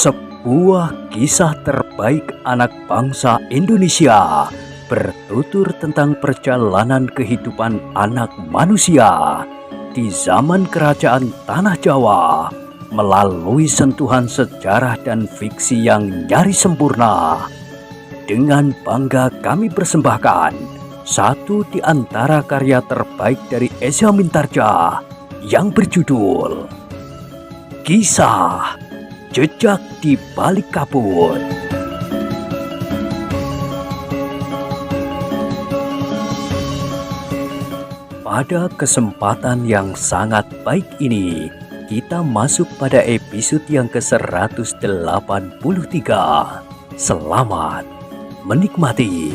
Sebuah kisah terbaik anak bangsa Indonesia bertutur tentang perjalanan kehidupan anak manusia di zaman kerajaan Tanah Jawa melalui sentuhan sejarah dan fiksi yang nyaris sempurna. Dengan bangga kami persembahkan satu di antara karya terbaik dari Eza Mintarja yang berjudul Kisah Jejak di Balik Kabut. Pada kesempatan yang sangat baik ini, kita masuk pada episode yang ke-183. Selamat menikmati.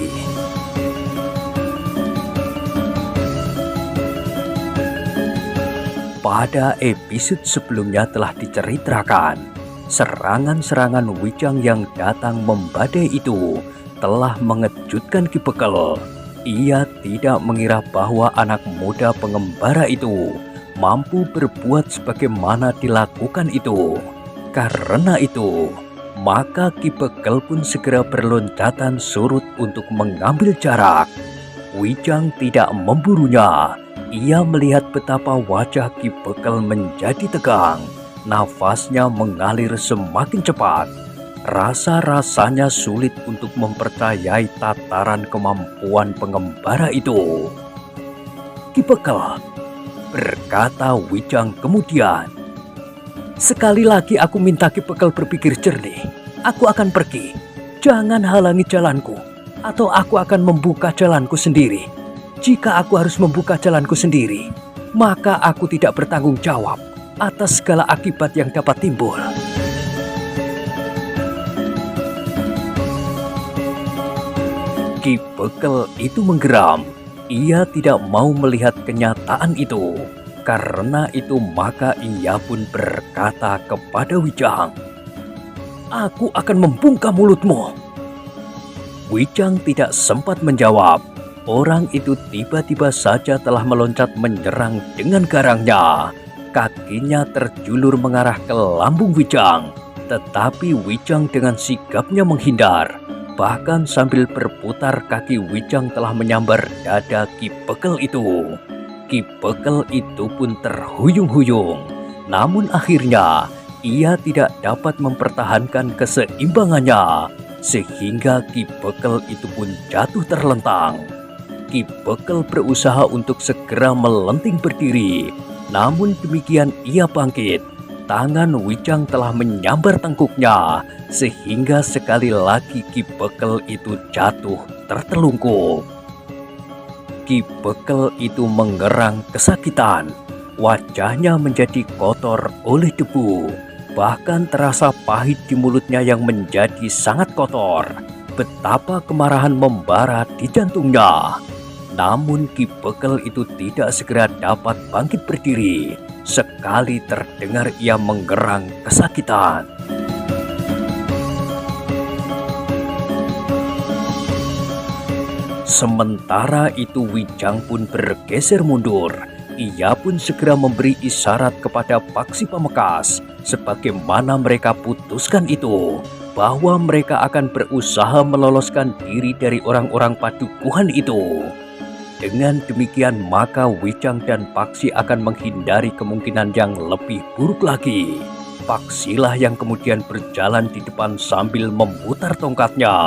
Pada episode sebelumnya telah diceritakan serangan-serangan Wijang yang datang membadai itu telah mengejutkan Ki Bekel. Ia tidak mengira bahwa anak muda pengembara itu mampu berbuat sebagaimana dilakukan itu. Karena itu, maka Ki Bekel pun segera berloncatan surut untuk mengambil jarak. Wijang tidak memburunya. Ia melihat betapa wajah Ki Bekel menjadi tegang. Nafasnya mengalir semakin cepat. Rasa-rasanya sulit untuk mempercayai tataran kemampuan pengembara itu. Ki Bekel, berkata Wijang kemudian. Sekali lagi aku minta Ki Bekel berpikir jernih. Aku akan pergi. Jangan halangi jalanku, atau aku akan membuka jalanku sendiri. Jika aku harus membuka jalanku sendiri, maka aku tidak bertanggung jawab atas segala akibat yang dapat timbul. Ki Bekel itu menggeram. Ia tidak mau melihat kenyataan itu. Karena itu maka ia pun berkata kepada Wijang, "Aku akan membungkam mulutmu." Wijang tidak sempat menjawab. Orang itu tiba-tiba saja telah meloncat menyerang dengan garangnya. Kakinya terjulur mengarah ke lambung Wijang, tetapi Wijang dengan sigapnya menghindar. Bahkan sambil berputar kaki Wijang telah menyambar dada Ki Bekel itu. Ki Bekel itu pun terhuyung-huyung. Namun akhirnya ia tidak dapat mempertahankan keseimbangannya, sehingga Ki Bekel itu pun jatuh terlentang. Ki Bekel berusaha untuk segera melenting berdiri. Namun demikian ia bangkit. Tangan Wijang telah menyambar tengkuknya, sehingga sekali lagi Ki Bekel itu jatuh tertelungkup. Ki Bekel itu mengerang kesakitan. Wajahnya menjadi kotor oleh debu. Bahkan terasa pahit di mulutnya yang menjadi sangat kotor. Betapa kemarahan membara di jantungnya. Namun Ki Bekel itu tidak segera dapat bangkit berdiri. Sekali terdengar ia menggerang kesakitan. Sementara itu Wijang pun bergeser mundur. Ia pun segera memberi isyarat kepada Paksi Pamekasan sebagaimana mereka putuskan itu, bahwa mereka akan berusaha meloloskan diri dari orang-orang padukuhan itu. Dengan demikian maka Wijang dan Paksi akan menghindari kemungkinan yang lebih buruk lagi. Paksilah yang kemudian berjalan di depan sambil memutar tongkatnya.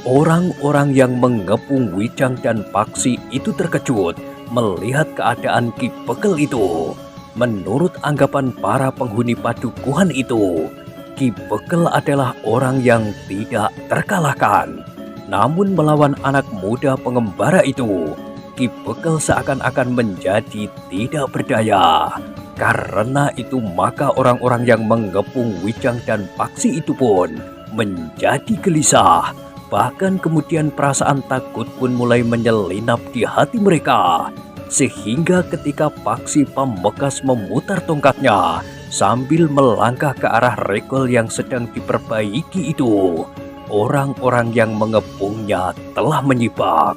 Orang-orang yang mengepung Wijang dan Paksi itu terkejut melihat keadaan Ki Bekel itu. Menurut anggapan para penghuni padukuhan itu, Ki Bekel adalah orang yang tidak terkalahkan. Namun melawan anak muda pengembara itu, Ki Bekel seakan-akan menjadi tidak berdaya. Karena itu maka orang-orang yang mengepung Wijang dan Paksi itu pun menjadi gelisah. Bahkan kemudian perasaan takut pun mulai menyelinap di hati mereka. Sehingga ketika Paksi Pamekasan memutar tongkatnya sambil melangkah ke arah regol yang sedang diperbaiki itu, orang-orang yang mengepungnya telah menyibak.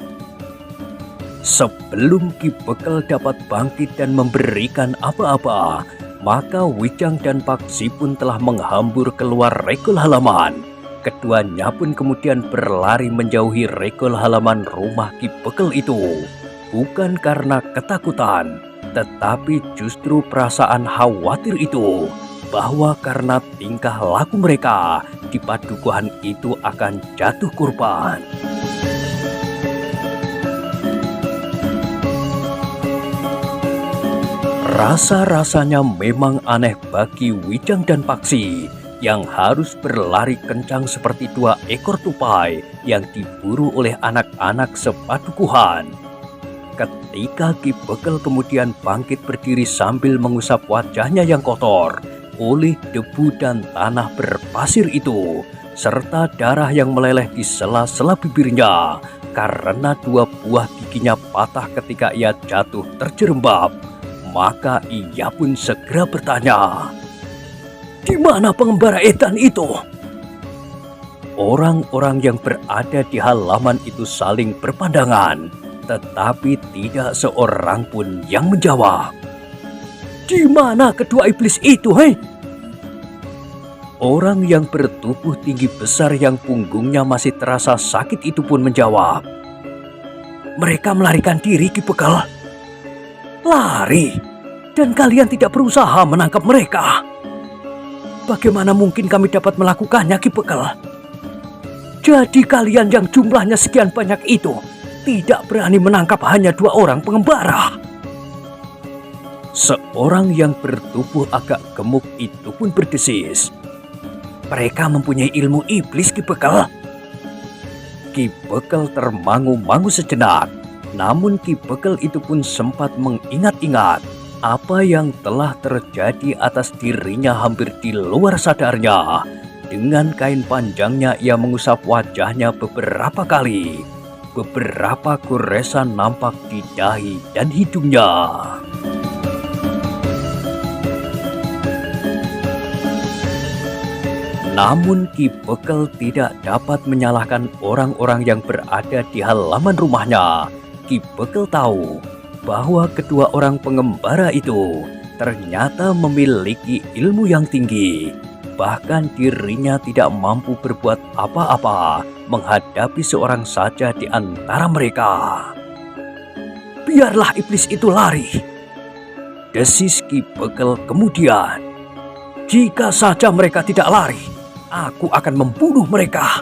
Sebelum Ki Bekel dapat bangkit dan memberikan apa-apa, Maka Wijang dan Paksi pun telah menghambur keluar regol halaman. Keduanya pun kemudian berlari menjauhi regol halaman rumah Ki Bekel itu. Bukan karena ketakutan, tetapi justru perasaan khawatir itu, bahwa karena tingkah laku mereka di padukuhan itu akan jatuh korban. Rasa-rasanya memang aneh bagi Wijang dan Paksi yang harus berlari kencang seperti 2 ekor tupai yang diburu oleh anak-anak sepadukuhan. Ketika Ki Bekel kemudian bangkit berdiri sambil mengusap wajahnya yang kotor oleh debu dan tanah berpasir itu, serta darah yang meleleh di sela-sela bibirnya karena 2 buah giginya patah ketika ia jatuh terjerembab, maka ia pun segera bertanya, "Di mana pengembara edan itu?" Orang-orang yang berada di halaman itu saling berpandangan, tetapi tidak seorang pun yang menjawab. "Di mana kedua iblis itu, hei?" Orang yang bertubuh tinggi besar yang punggungnya masih terasa sakit itu pun menjawab, "Mereka melarikan diri, Ki Bekel." "Lari? Dan kalian tidak berusaha menangkap mereka?" "Bagaimana mungkin kami dapat melakukannya, Ki Bekel?" "Jadi kalian yang jumlahnya sekian banyak itu tidak berani menangkap hanya 2 orang pengembara?" Seorang yang bertubuh agak gemuk itu pun berdesis, "Mereka mempunyai ilmu iblis, Ki Bekel." Ki Bekel termangu-mangu sejenak, namun Ki Bekel itu pun sempat mengingat-ingat apa yang telah terjadi atas dirinya hampir di luar sadarnya. Dengan kain panjangnya ia mengusap wajahnya beberapa kali. Beberapa goresan nampak di dahi dan hidungnya. Namun Ki Bekel tidak dapat menyalahkan orang-orang yang berada di halaman rumahnya. Ki Bekel tahu bahwa kedua orang pengembara itu ternyata memiliki ilmu yang tinggi. Bahkan dirinya tidak mampu berbuat apa-apa menghadapi seorang saja di antara mereka. "Biarlah iblis itu lari," desis Ki Bekel kemudian. "Jika saja mereka tidak lari, aku akan membunuh mereka."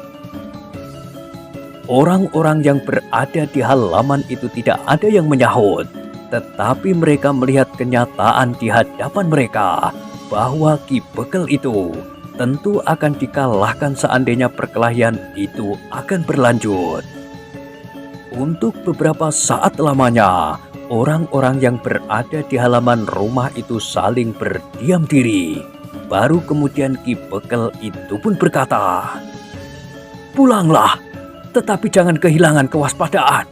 Orang-orang yang berada di halaman itu tidak ada yang menyahut, tetapi mereka melihat kenyataan di hadapan mereka bahwa Ki Bekel itu tentu akan dikalahkan seandainya perkelahian itu akan berlanjut. Untuk beberapa saat lamanya, orang-orang yang berada di halaman rumah itu saling berdiam diri. Baru kemudian Ki Bekel itu pun berkata, "Pulanglah, tetapi jangan kehilangan kewaspadaan.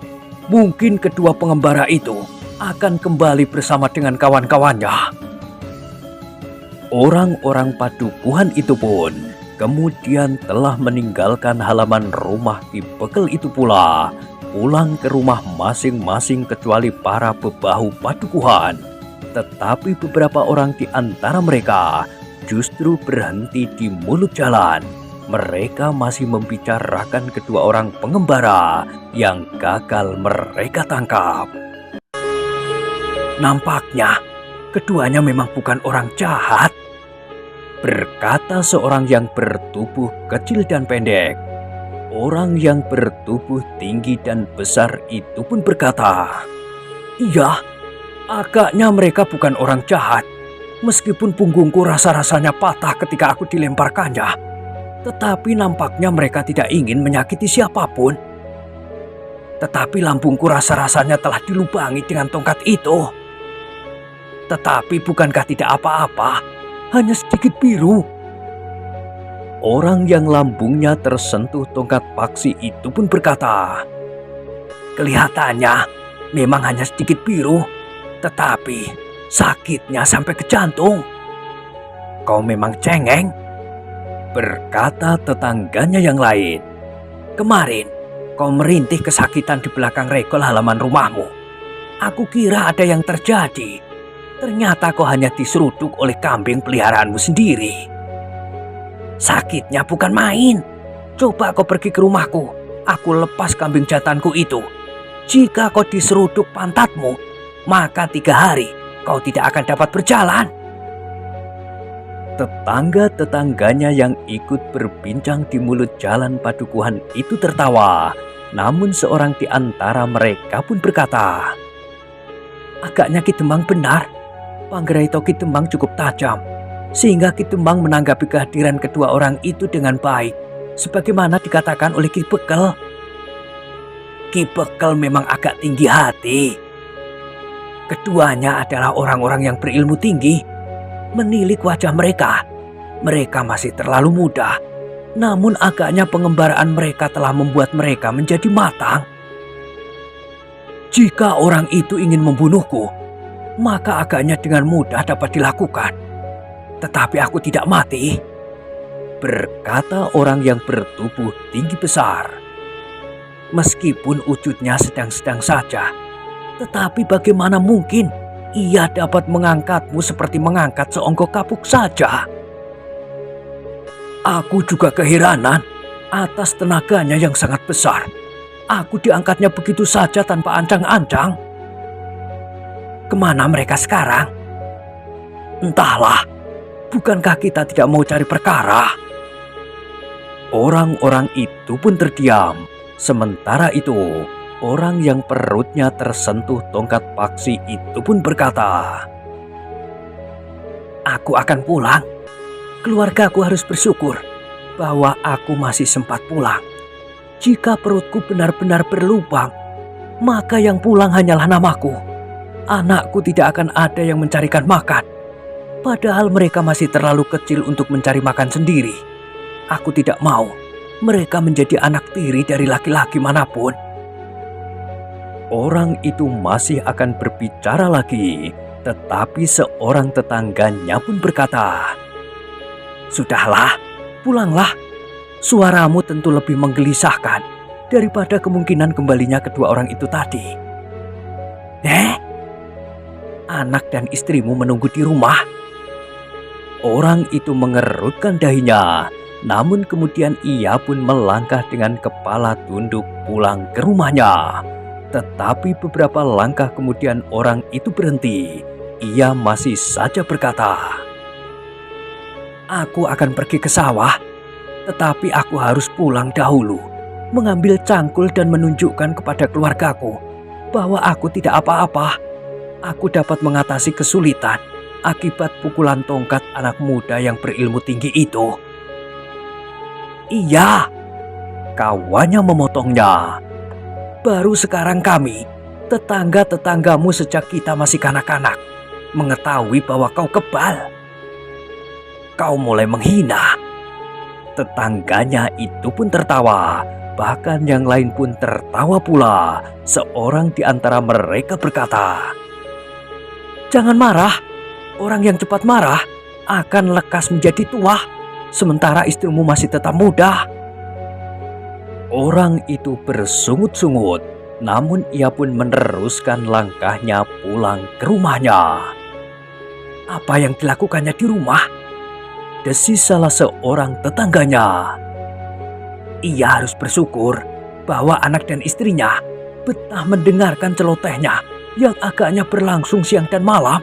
Mungkin kedua pengembara itu akan kembali bersama dengan kawan-kawannya." Orang-orang padukuhan itu pun kemudian telah meninggalkan halaman rumah Ki Bekel itu pula, pulang ke rumah masing-masing kecuali para bebahu padukuhan. Tetapi beberapa orang di antara mereka justru berhenti di mulut jalan. Mereka masih membicarakan kedua orang pengembara yang gagal mereka tangkap. "Nampaknya keduanya memang bukan orang jahat," berkata seorang yang bertubuh kecil dan pendek. Orang yang bertubuh tinggi dan besar itu pun berkata, "Iya, agaknya mereka bukan orang jahat. Meskipun punggungku rasa-rasanya patah ketika aku dilemparkannya, tetapi nampaknya mereka tidak ingin menyakiti siapapun. Tetapi lambungku rasa-rasanya telah dilubangi dengan tongkat itu. Tetapi bukankah tidak apa-apa, hanya sedikit biru." Orang yang lambungnya tersentuh tongkat paksi itu pun berkata, "Kelihatannya memang hanya sedikit biru, tetapi sakitnya sampai ke jantung." "Kau memang cengeng," berkata tetangganya yang lain. "Kemarin kau merintih kesakitan di belakang regol halaman rumahmu. Aku kira ada yang terjadi. Ternyata kau hanya diseruduk oleh kambing peliharaanmu sendiri. Sakitnya bukan main. Coba kau pergi ke rumahku. Aku lepas kambing jantanku itu. Jika kau diseruduk pantatmu, maka 3 hari kau tidak akan dapat berjalan. Tetangga-tetangganya yang ikut berbincang di mulut jalan padukuhan itu tertawa. Namun seorang di antara mereka pun berkata, agaknya Ki Demang benar. Panggraito Ki Demang cukup tajam, sehingga Ki Demang menanggapi kehadiran kedua orang itu dengan baik, sebagaimana dikatakan oleh Ki Bekel. Ki Bekel memang agak tinggi hati. Keduanya adalah orang-orang yang berilmu tinggi. Menilik wajah mereka, mereka masih terlalu muda, namun agaknya pengembaraan mereka telah membuat mereka menjadi matang. Jika orang itu ingin membunuhku, maka agaknya dengan mudah dapat dilakukan. Tetapi aku tidak mati, berkata orang yang bertubuh tinggi besar. Meskipun wujudnya sedang-sedang saja, tetapi bagaimana mungkin ia dapat mengangkatmu seperti mengangkat seonggok kapuk saja? Aku juga keheranan atas tenaganya yang sangat besar. Aku diangkatnya begitu saja tanpa ancang-ancang. Kemana mereka sekarang? Entahlah, bukankah kita tidak mau cari perkara? Orang-orang itu pun terdiam. Sementara itu, orang yang perutnya tersentuh tongkat paksi itu pun berkata, aku akan pulang. Keluargaku harus bersyukur bahwa aku masih sempat pulang. Jika perutku benar-benar berlubang, maka yang pulang hanyalah namaku. Anakku tidak akan ada yang mencarikan makan. Padahal mereka masih terlalu kecil untuk mencari makan sendiri. Aku tidak mau mereka menjadi anak tiri dari laki-laki manapun. Orang itu masih akan berbicara lagi, tetapi seorang tetangganya pun berkata, sudahlah, pulanglah. Suaramu tentu lebih menggelisahkan daripada kemungkinan kembalinya kedua orang itu tadi. Anak dan istrimu menunggu di rumah. Orang itu mengerutkan dahinya, namun kemudian ia pun melangkah dengan kepala tunduk pulang ke rumahnya. Tetapi beberapa langkah kemudian orang itu berhenti. Ia masih saja berkata, aku akan pergi ke sawah, tetapi aku harus pulang dahulu, mengambil cangkul dan menunjukkan kepada keluargaku bahwa aku tidak apa-apa. Aku dapat mengatasi kesulitan akibat pukulan tongkat anak muda yang berilmu tinggi itu. Iya, kawannya memotongnya. Baru sekarang kami, tetangga-tetanggamu sejak kita masih kanak-kanak, mengetahui bahwa kau kebal. Kau mulai menghina. Tetangganya itu pun tertawa, bahkan yang lain pun tertawa pula. Seorang di antara mereka berkata, jangan marah, orang yang cepat marah akan lekas menjadi tua, sementara istrimu masih tetap muda. Orang itu bersungut-sungut, namun ia pun meneruskan langkahnya pulang ke rumahnya. Apa yang dilakukannya di rumah? Desis salah seorang tetangganya. Ia harus bersyukur bahwa anak dan istrinya betah mendengarkan celotehnya yang agaknya berlangsung siang dan malam.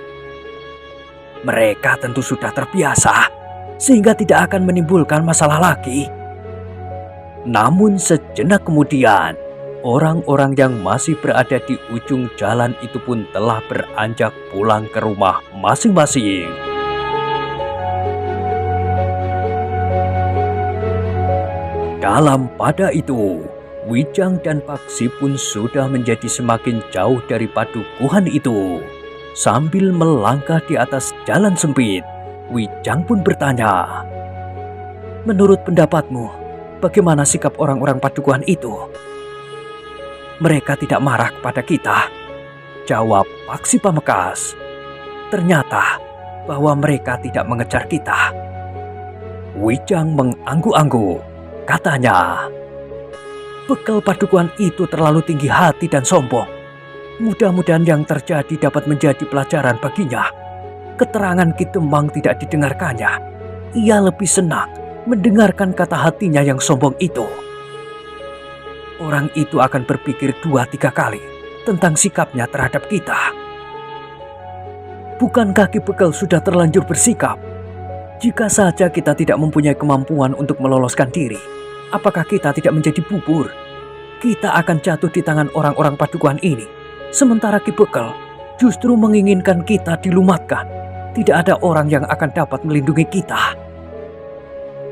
Mereka tentu sudah terbiasa, sehingga tidak akan menimbulkan masalah lagi. Namun sejenak kemudian, orang-orang yang masih berada di ujung jalan itu pun telah beranjak pulang ke rumah masing-masing. Dalam pada itu, Wijang dan Paksi pun sudah menjadi semakin jauh dari padukuhan itu. Sambil melangkah di atas jalan sempit, Wijang pun bertanya, menurut pendapatmu, bagaimana sikap orang-orang padukuhan itu? Mereka tidak marah kepada kita, jawab Paksi Pamekasan. Ternyata bahwa mereka tidak mengejar kita. Wijang mengangguk-angguk, katanya, bekal padukuhan itu terlalu tinggi hati dan sombong. Mudah-mudahan yang terjadi dapat menjadi pelajaran baginya. keterangan Ki Demang tidak didengarkannya. Ia lebih senang mendengarkan kata hatinya yang sombong itu. Orang itu akan berpikir 2-3 kali tentang sikapnya terhadap kita. Bukankah Ki Bekel sudah terlanjur bersikap? Jika saja kita tidak mempunyai kemampuan untuk meloloskan diri, apakah kita tidak menjadi bubur? Kita akan jatuh di tangan orang-orang padukuhan ini. Sementara Ki Bekel justru menginginkan kita dilumatkan. Tidak ada orang yang akan dapat melindungi kita.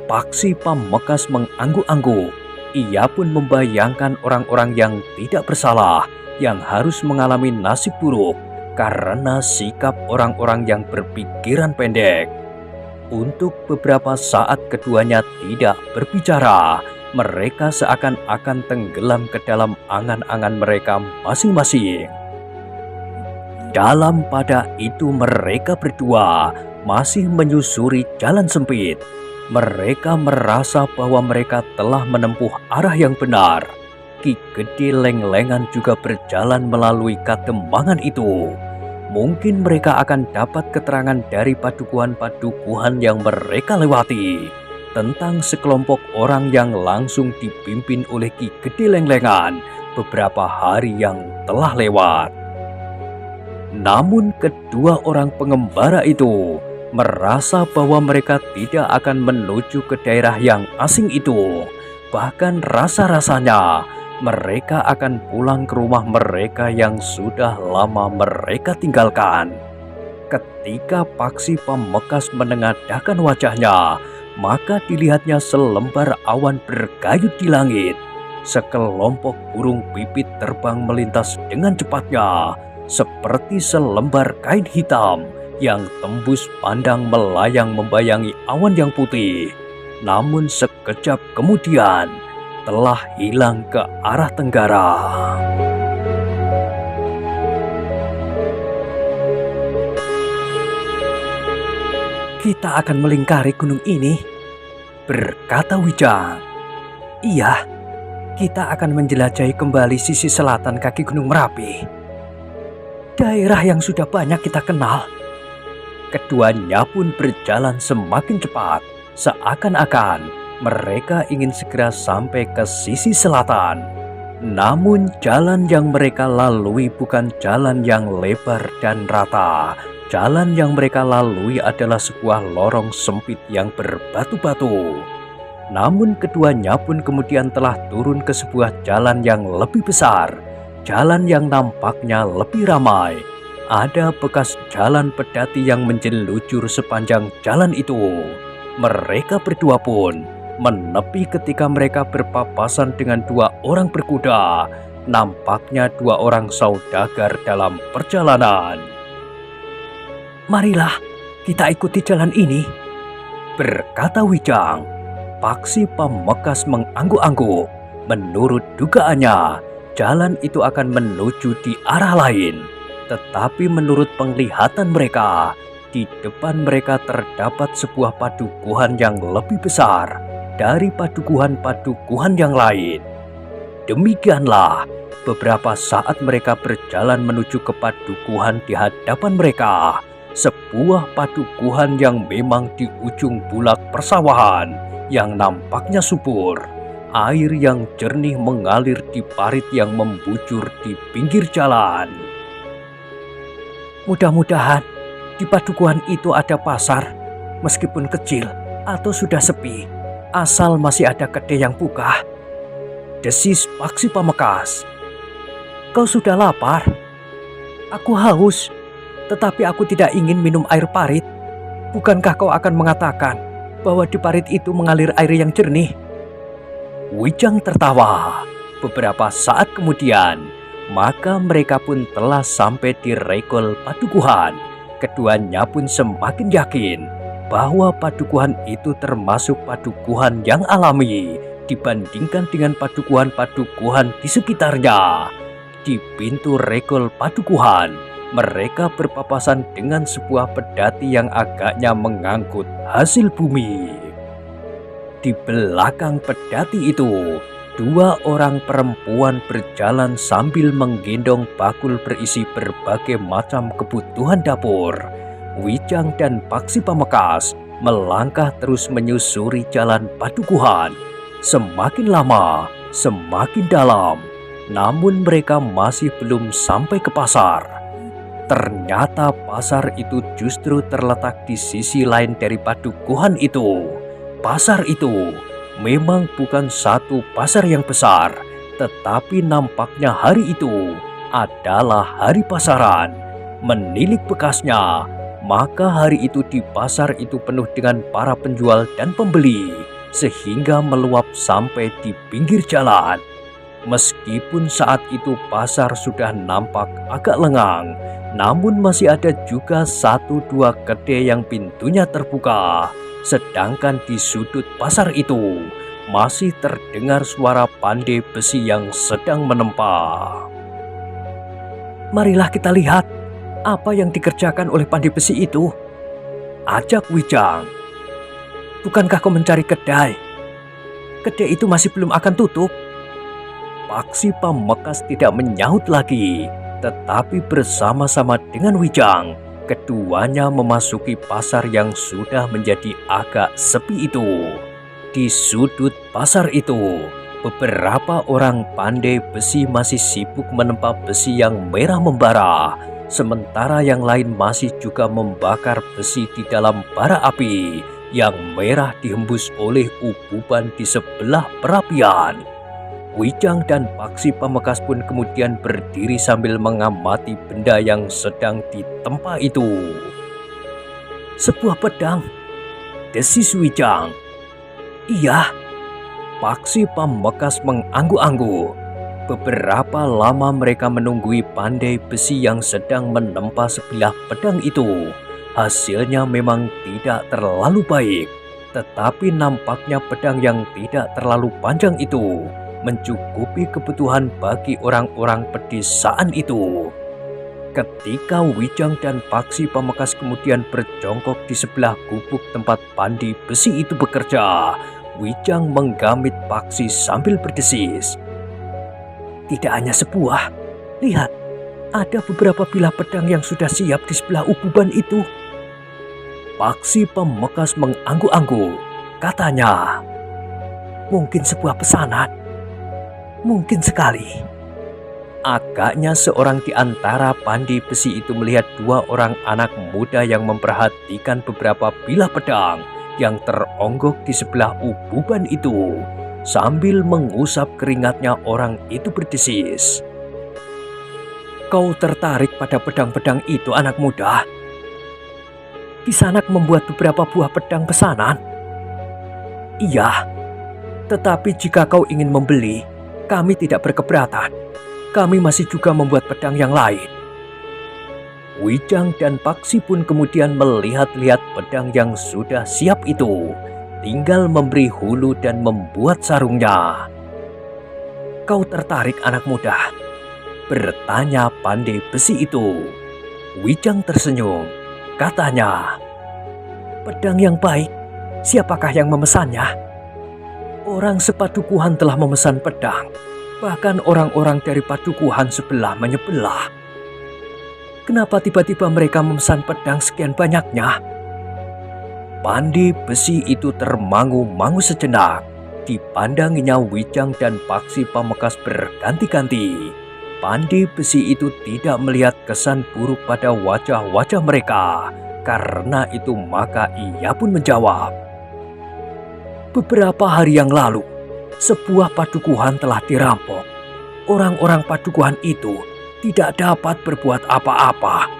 Paksi Pamekasan mengangguk-angguk. Ia pun membayangkan orang-orang yang tidak bersalah yang harus mengalami nasib buruk karena sikap orang-orang yang berpikiran pendek. Untuk beberapa saat keduanya tidak berbicara. Mereka seakan-akan tenggelam ke dalam angan-angan mereka masing-masing. Dalam pada itu mereka berdua masih menyusuri jalan sempit. Mereka merasa bahwa mereka telah menempuh arah yang benar. Ki Gede Lenglengan juga berjalan melalui Katembangan itu. Mungkin mereka akan dapat keterangan dari padukuhan-padukuhan yang mereka lewati tentang sekelompok orang yang langsung dipimpin oleh Ki Gede Lenglengan beberapa hari yang telah lewat. Namun kedua orang pengembara itu merasa bahwa mereka tidak akan menuju ke daerah yang asing itu. Bahkan rasa-rasanya mereka akan pulang ke rumah mereka yang sudah lama mereka tinggalkan. Ketika Paksi Pamekasan menengadahkan wajahnya, maka dilihatnya selembar awan bergayut di langit. Sekelompok burung pipit terbang melintas dengan cepatnya, seperti selembar kain hitam yang tembus pandang melayang membayangi awan yang putih. Namun sekejap kemudian telah hilang ke arah tenggara. Kita akan melingkari gunung ini, berkata Wijang. Iya, kita akan menjelajahi kembali sisi selatan kaki Gunung Merapi. Daerah yang sudah banyak kita kenal. Keduanya pun berjalan semakin cepat, seakan-akan mereka ingin segera sampai ke sisi selatan. Namun jalan yang mereka lalui bukan jalan yang lebar dan rata. Jalan yang mereka lalui adalah sebuah lorong sempit yang berbatu-batu. Namun keduanya pun kemudian telah turun ke sebuah jalan yang lebih besar. Jalan yang nampaknya lebih ramai. Ada bekas jalan pedati yang menjelucur sepanjang jalan itu. Mereka berdua pun menepi ketika mereka berpapasan dengan dua orang berkuda. Nampaknya dua orang saudagar dalam perjalanan. Marilah kita ikuti jalan ini, berkata Wijang. Paksi Pamekasan mengangguk-angguk. Menurut dugaannya, jalan itu akan menuju di arah lain. Tetapi menurut penglihatan mereka, di depan mereka terdapat sebuah padukuhan yang lebih besar dari padukuhan-padukuhan yang lain. Demikianlah, beberapa saat mereka berjalan menuju ke padukuhan di hadapan mereka. Sebuah padukuhan yang memang di ujung bulak persawahan yang nampaknya subur. Air yang jernih mengalir di parit yang membujur di pinggir jalan. Mudah-mudahan di padukuhan itu ada pasar, meskipun kecil atau sudah sepi, asal masih ada kedai yang buka, desis Paksi Pamekasan. Kau sudah lapar? Aku haus, tetapi aku tidak ingin minum air parit. Bukankah kau akan mengatakan bahwa di parit itu mengalir air yang jernih? Wijang tertawa. Beberapa saat kemudian, maka mereka pun telah sampai di regol padukuhan. Keduanya pun semakin yakin bahwa padukuhan itu termasuk padukuhan yang alami dibandingkan dengan padukuhan-padukuhan di sekitarnya. Di pintu regol padukuhan, mereka berpapasan dengan sebuah pedati yang agaknya mengangkut hasil bumi. Di belakang pedati itu, dua orang perempuan berjalan sambil menggendong bakul berisi berbagai macam kebutuhan dapur. Wijang dan Paksi Pamekasan melangkah terus menyusuri jalan padukuhan. Semakin lama, semakin dalam, namun mereka masih belum sampai ke pasar. Ternyata pasar itu justru terletak di sisi lain dari padukuhan itu. Pasar itu memang bukan satu pasar yang besar, tetapi nampaknya hari itu adalah hari pasaran. Menilik bekasnya, maka hari itu di pasar itu penuh dengan para penjual dan pembeli, sehingga meluap sampai di pinggir jalan. Meskipun saat itu pasar sudah nampak agak lengang, namun masih ada juga 1-2 kedai yang pintunya terbuka. Sedangkan di sudut pasar itu masih terdengar suara pandai besi yang sedang menempa. "Marilah kita lihat apa yang dikerjakan oleh pandai besi itu," ajak Wijang. "Bukankah kau mencari kedai? Kedai itu masih belum akan tutup." Paksi Pamekasan tidak menyahut lagi, tetapi bersama-sama dengan Wijang, keduanya memasuki pasar yang sudah menjadi agak sepi itu. Di sudut pasar itu, beberapa orang pandai besi masih sibuk menempa besi yang merah membara, sementara yang lain masih juga membakar besi di dalam bara api yang merah dihembus oleh ububan di sebelah perapian. Wijang dan Paksi Pamekasan pun kemudian berdiri sambil mengamati benda yang sedang ditempa itu. "Sebuah pedang," desis Wijang. "Iya." Paksi Pamekasan mengangguk-angguk. Beberapa lama mereka menunggui pandai besi yang sedang menempa sebilah pedang itu. Hasilnya memang tidak terlalu baik, tetapi nampaknya pedang yang tidak terlalu panjang itu mencukupi kebutuhan bagi orang-orang pedesaan itu. Ketika Wijang dan Paksi Pamekasan kemudian berjongkok di sebelah gubuk tempat pandai besi itu bekerja, Wijang menggamit Paksi sambil berdesis. "Tidak hanya sebuah, lihat, ada beberapa bilah pedang yang sudah siap di sebelah ububan itu." Paksi Pamekasan mengangguk-angguk. Katanya, "Mungkin sebuah pesanan. Mungkin sekali." Agaknya seorang di antara pandai besi itu melihat 2 orang anak muda yang memperhatikan beberapa bilah pedang yang teronggok di sebelah ububan itu. Sambil mengusap keringatnya, orang itu berdesis, "Kau tertarik pada pedang-pedang itu, anak muda? Kisanak membuat beberapa buah pedang pesanan." "Iya, tetapi jika kau ingin membeli, kami tidak berkeberatan. Kami masih juga membuat pedang yang lain." Wijang dan Paksi pun kemudian melihat-lihat pedang yang sudah siap itu, tinggal memberi hulu dan membuat sarungnya. "Kau tertarik, anak muda?" bertanya pandai besi itu. Wijang tersenyum. Katanya, "Pedang yang baik, siapakah yang memesannya?" "Orang sepadukuhan telah memesan pedang. Bahkan orang-orang dari padukuhan sebelah menyebelah." "Kenapa tiba-tiba mereka memesan pedang sekian banyaknya?" Pandai besi itu termangu-mangu sejenak. Dipandanginya Wijang dan Paksi Pamekasan berganti-ganti. Pandai besi itu tidak melihat kesan buruk pada wajah-wajah mereka. Karena itu maka ia pun menjawab, "Beberapa hari yang lalu, sebuah padukuhan telah dirampok. Orang-orang padukuhan itu tidak dapat berbuat apa-apa.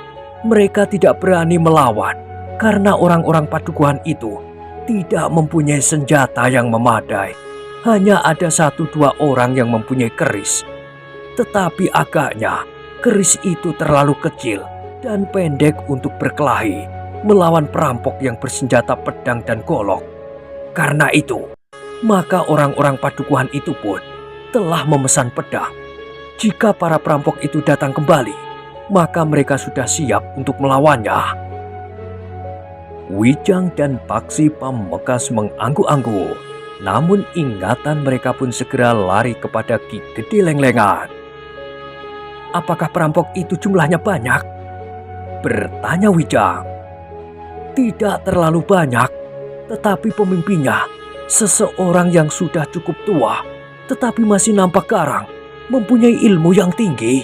Mereka tidak berani melawan karena orang-orang padukuhan itu tidak mempunyai senjata yang memadai. Hanya ada 1-2 orang yang mempunyai keris. Tetapi agaknya keris itu terlalu kecil dan pendek untuk berkelahi melawan perampok yang bersenjata pedang dan golok. Karena itu, maka orang-orang padukuhan itu pun telah memesan pedang. Jika para perampok itu datang kembali, maka mereka sudah siap untuk melawannya." Wijang dan Paksi Pamekasan mengangguk-angguk. Namun ingatan mereka pun segera lari kepada Ki Gede Lenglengan. "Apakah perampok itu jumlahnya banyak?" bertanya Wijang. Tidak terlalu banyak, tetapi pemimpinnya seseorang yang sudah cukup tua, tetapi masih nampak garang, mempunyai ilmu yang tinggi.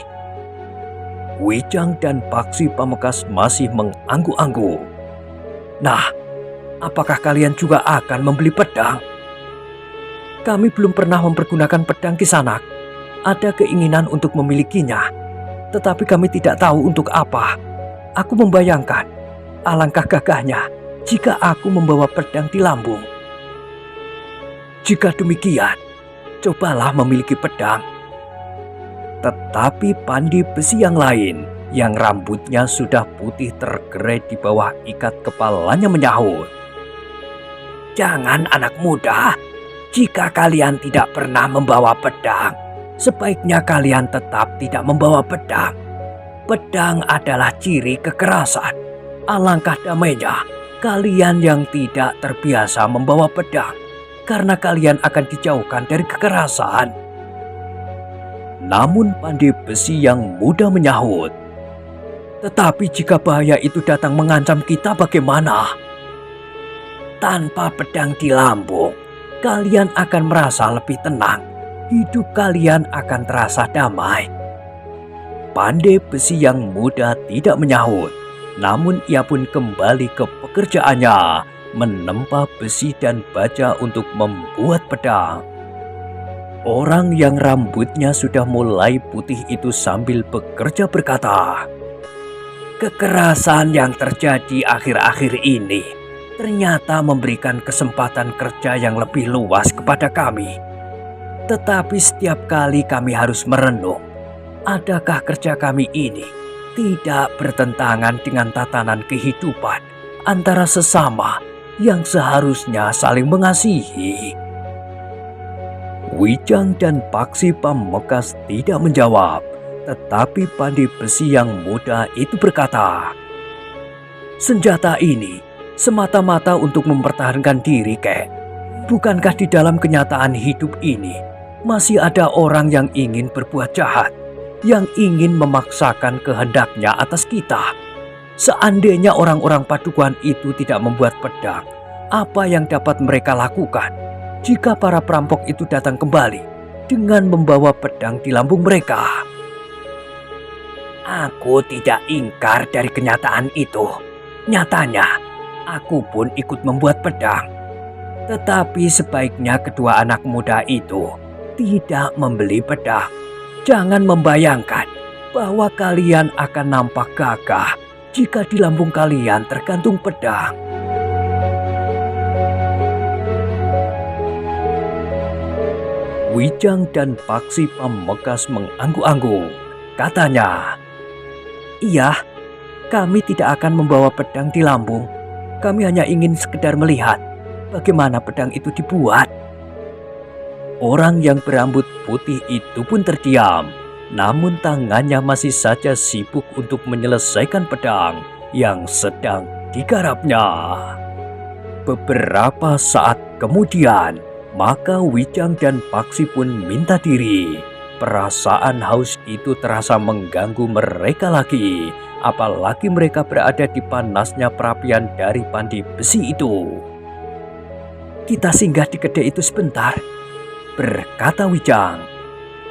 Wijang dan Paksi Pamungkas masih mengangguk-angguk. Nah, apakah kalian juga akan membeli pedang? Kami belum pernah mempergunakan pedang Kisanak. Ada keinginan untuk memilikinya, tetapi kami tidak tahu untuk apa. Aku membayangkan, alangkah gagahnya jika aku membawa pedang di lambung. Jika demikian, cobalah memiliki pedang. Tetapi pandai besi yang lain, yang rambutnya sudah putih tergerai di bawah ikat kepalanya menyahut. Jangan anak muda, jika kalian tidak pernah membawa pedang, sebaiknya kalian tetap tidak membawa pedang. Pedang adalah ciri kekerasan. Alangkah damainya kalian yang tidak terbiasa membawa pedang, karena kalian akan dijauhkan dari kekerasan. Namun pandai besi yang muda menyahut, tetapi jika bahaya itu datang mengancam kita bagaimana? Tanpa pedang di lambung, kalian akan merasa lebih tenang. Hidup kalian akan terasa damai. Pandai besi yang muda tidak menyahut, namun ia pun kembali ke pekerjaannya, menempa besi dan baja untuk membuat pedang. Orang yang rambutnya sudah mulai putih itu sambil bekerja berkata, kekerasan yang terjadi akhir-akhir ini ternyata memberikan kesempatan kerja yang lebih luas kepada kami. Tetapi setiap kali kami harus merenung, adakah kerja kami ini tidak bertentangan dengan tatanan kehidupan antara sesama yang seharusnya saling mengasihi? Wijang dan Paksi Pamungkas tidak menjawab, tetapi pandai besi yang muda itu berkata, senjata ini semata-mata untuk mempertahankan diri, kek. Bukankah di dalam kenyataan hidup ini masih ada orang yang ingin berbuat jahat, yang ingin memaksakan kehendaknya atas kita? Seandainya orang-orang Padukuhan itu tidak membuat pedang, apa yang dapat mereka lakukan jika para perampok itu datang kembali dengan membawa pedang di lambung mereka? Aku tidak ingkar dari kenyataan itu. Nyatanya, aku pun ikut membuat pedang. Tetapi sebaiknya kedua anak muda itu tidak membeli pedang. Jangan membayangkan bahwa kalian akan nampak gagah jika di lambung kalian tergantung pedang. Wijang dan Paksi Pamungkas mengangguk-angguk. Katanya, iya, kami tidak akan membawa pedang di lambung. Kami hanya ingin sekedar melihat bagaimana pedang itu dibuat. Orang yang berambut putih itu pun terdiam, namun tangannya masih saja sibuk untuk menyelesaikan pedang yang sedang digarapnya. Beberapa saat kemudian, maka Wijang dan Paksi pun minta diri. Perasaan haus itu terasa mengganggu mereka lagi, apalagi mereka berada di panasnya perapian dari pandai besi itu. Kita singgah di kedai itu sebentar, berkata Wijang.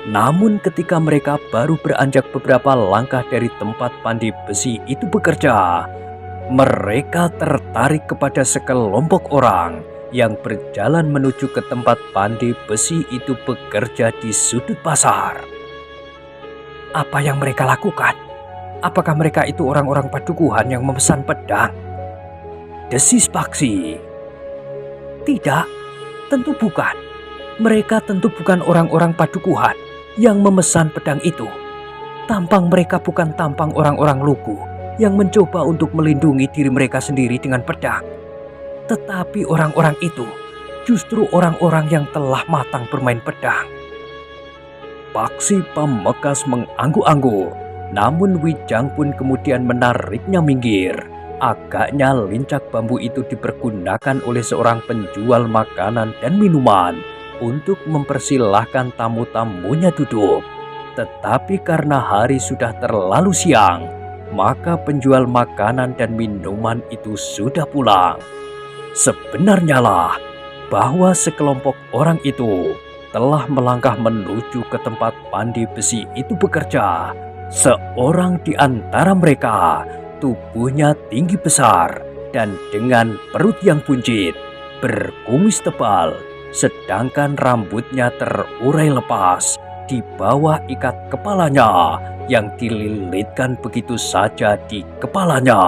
Namun ketika mereka baru beranjak beberapa langkah dari tempat pandai besi itu bekerja, mereka tertarik kepada sekelompok orang yang berjalan menuju ke tempat pandai besi itu bekerja di sudut pasar. Apa yang mereka lakukan? Apakah mereka itu orang-orang Padukuhan yang memesan pedang? Desis Paksi. Tidak, tentu bukan. Mereka tentu bukan orang-orang Padukuhan yang memesan pedang itu. Tampang mereka bukan tampang orang-orang lugu yang mencoba untuk melindungi diri mereka sendiri dengan pedang. Tetapi orang-orang itu justru orang-orang yang telah matang bermain pedang. Paksi Pamungkas mengangguk-angguk, namun Wijang pun kemudian menariknya minggir. Agaknya lincak bambu itu dipergunakan oleh seorang penjual makanan dan minuman untuk mempersilahkan tamu-tamunya duduk. Tetapi karena hari sudah terlalu siang, maka penjual makanan dan minuman itu sudah pulang. Sebenarnya lah bahwa sekelompok orang itu telah melangkah menuju ke tempat pandai besi itu bekerja. Seorang di antara mereka tubuhnya tinggi besar dan dengan perut yang buncit, berkumis tebal, sedangkan rambutnya terurai lepas di bawah ikat kepalanya yang dililitkan begitu saja di kepalanya.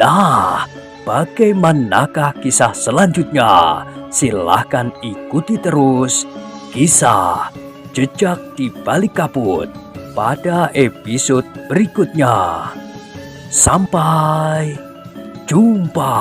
Nah, bagaimanakah kisah selanjutnya? Silahkan ikuti terus kisah Jejak di Balik Kabut pada episode berikutnya. Sampai jumpa.